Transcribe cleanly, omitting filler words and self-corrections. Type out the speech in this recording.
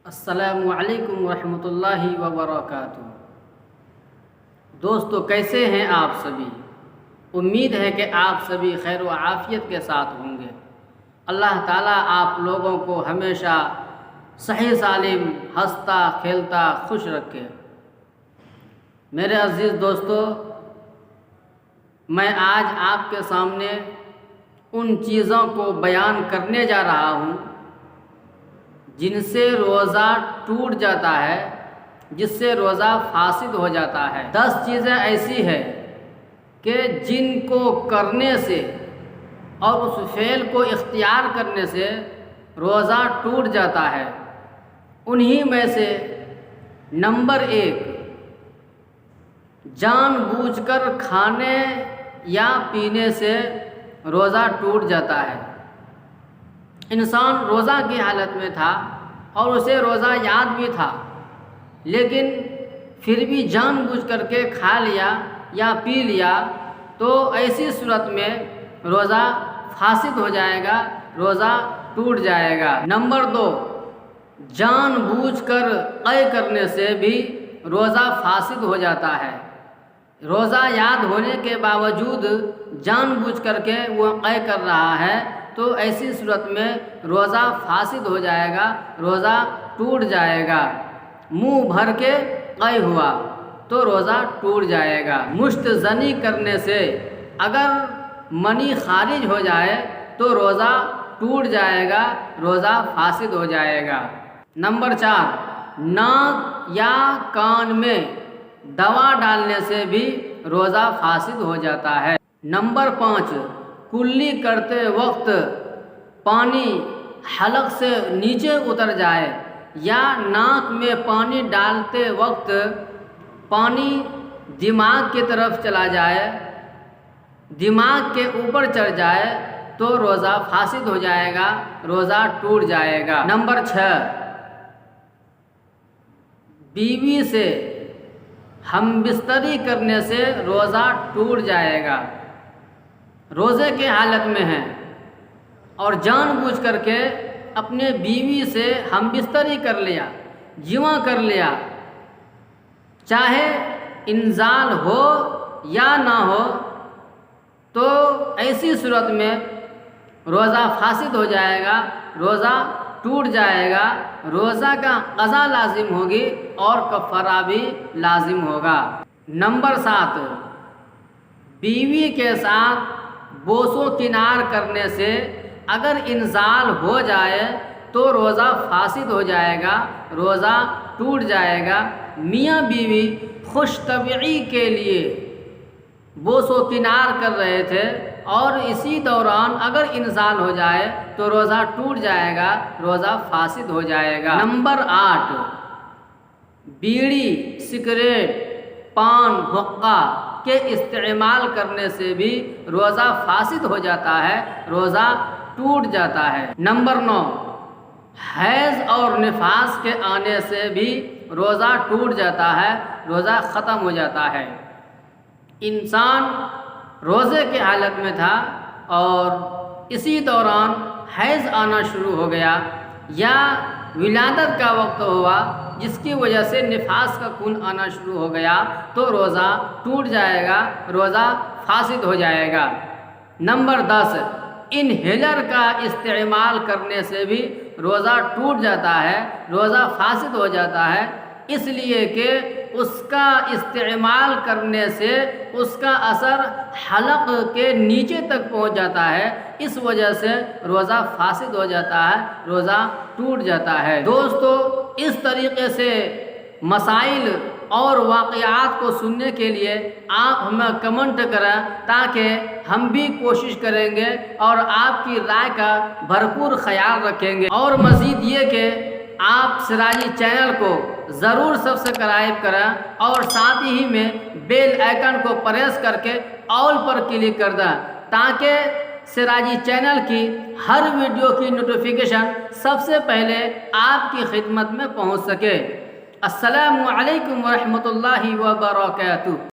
السلام علیکم ورحمۃ اللہ وبرکاتہ۔ دوستو، کیسے ہیں آپ سبھی؟ امید ہے کہ آپ سبھی خیر و عافیت کے ساتھ ہوں گے۔ اللہ تعالیٰ آپ لوگوں کو ہمیشہ صحیح سالم ہنستا کھیلتا خوش رکھے۔ میرے عزیز دوستو، میں آج آپ کے سامنے ان چیزوں کو بیان کرنے جا رہا ہوں جن سے روزہ ٹوٹ جاتا ہے، جس سے روزہ فاسد ہو جاتا ہے۔ 10 چیزیں ایسی ہیں کہ جن کو کرنے سے اور اس فعل کو اختیار کرنے سے روزہ ٹوٹ جاتا ہے۔ انہی میں سے نمبر 1، جان بوجھ کر کھانے یا پینے سے روزہ ٹوٹ جاتا ہے۔ انسان روزہ کی حالت میں تھا اور اسے روزہ یاد بھی تھا، لیکن پھر بھی جان بوجھ کر کے کھا لیا یا پی لیا تو ایسی صورت میں روزہ فاسد ہو جائے گا، روزہ ٹوٹ جائے گا۔ نمبر 2، جان بوجھ کر قے کرنے سے بھی روزہ فاسد ہو جاتا ہے۔ روزہ یاد ہونے کے باوجود جان بوجھ کر کے وہ قے کر رہا ہے تو ایسی صورت میں روزہ فاسد ہو جائے گا، روزہ ٹوٹ جائے گا۔ منہ بھر کے قے ہوا تو روزہ ٹوٹ جائے گا۔ مشت زنی کرنے سے اگر منی خارج ہو جائے تو روزہ ٹوٹ جائے گا، روزہ فاسد ہو جائے گا۔ نمبر 4، ناک یا کان میں دوا ڈالنے سے بھی روزہ فاسد ہو جاتا ہے۔ نمبر 5، کلی کرتے وقت پانی حلق سے نیچے اتر جائے یا ناک میں پانی ڈالتے وقت پانی دماغ کی طرف چلا جائے، دماغ کے اوپر چڑھ جائے تو روزہ فاسد ہو جائے گا، روزہ ٹوٹ جائے گا۔ نمبر 6، بیوی سے ہم بستری کرنے سے روزہ ٹوٹ جائے گا۔ روزے کے حالت میں ہیں اور جان بوجھ کر کے اپنے بیوی سے ہم بستری کر لیا، جمع کر لیا، چاہے انزال ہو یا نہ ہو تو ایسی صورت میں روزہ فاسد ہو جائے گا، روزہ ٹوٹ جائے گا، روزہ کا قضا لازم ہوگی اور کفارہ بھی لازم ہوگا۔ نمبر 7، بیوی کے ساتھ بوس و کنار کرنے سے اگر انزال ہو جائے تو روزہ فاسد ہو جائے گا، روزہ ٹوٹ جائے گا۔ میاں بیوی خوش طبعی کے لیے بوس و کنار کر رہے تھے اور اسی دوران اگر انزال ہو جائے تو روزہ ٹوٹ جائے گا، روزہ فاسد ہو جائے گا۔ نمبر 8، بیڑی، سگریٹ، پان، حقہ کے استعمال کرنے سے بھی روزہ فاسد ہو جاتا ہے، روزہ ٹوٹ جاتا ہے۔ نمبر 9، حیض اور نفاس کے آنے سے بھی روزہ ٹوٹ جاتا ہے، روزہ ختم ہو جاتا ہے۔ انسان روزے کے حالت میں تھا اور اسی دوران حیض آنا شروع ہو گیا یا ولادت کا وقت ہوا جس کی وجہ سے نفاس کا خون آنا شروع ہو گیا تو روزہ ٹوٹ جائے گا، روزہ فاسد ہو جائے گا۔ نمبر 10، انہیلر کا استعمال کرنے سے بھی روزہ ٹوٹ جاتا ہے، روزہ فاسد ہو جاتا ہے، اس لیے کہ اس کا استعمال کرنے سے اس کا اثر حلق کے نیچے تک پہنچ جاتا ہے، اس وجہ سے روزہ فاسد ہو جاتا ہے، روزہ ٹوٹ جاتا ہے۔ دوستو، اس طریقے سے مسائل اور واقعات کو سننے کے لیے آپ ہمیں کمنٹ کریں تاکہ ہم بھی کوشش کریں گے اور آپ کی رائے کا بھرپور خیال رکھیں گے۔ اور مزید یہ کہ آپ سراجی چینل کو ضرور سبسکرائب کریں اور ساتھ ہی میں بیل آئیکن کو پریس کر کے آل پر کلک کر دیں تاکہ سراجی چینل کی ہر ویڈیو کی نوٹیفیکیشن سب سے پہلے آپ کی خدمت میں پہنچ سکے۔ السلام علیکم ورحمۃ اللہ وبرکاتہ۔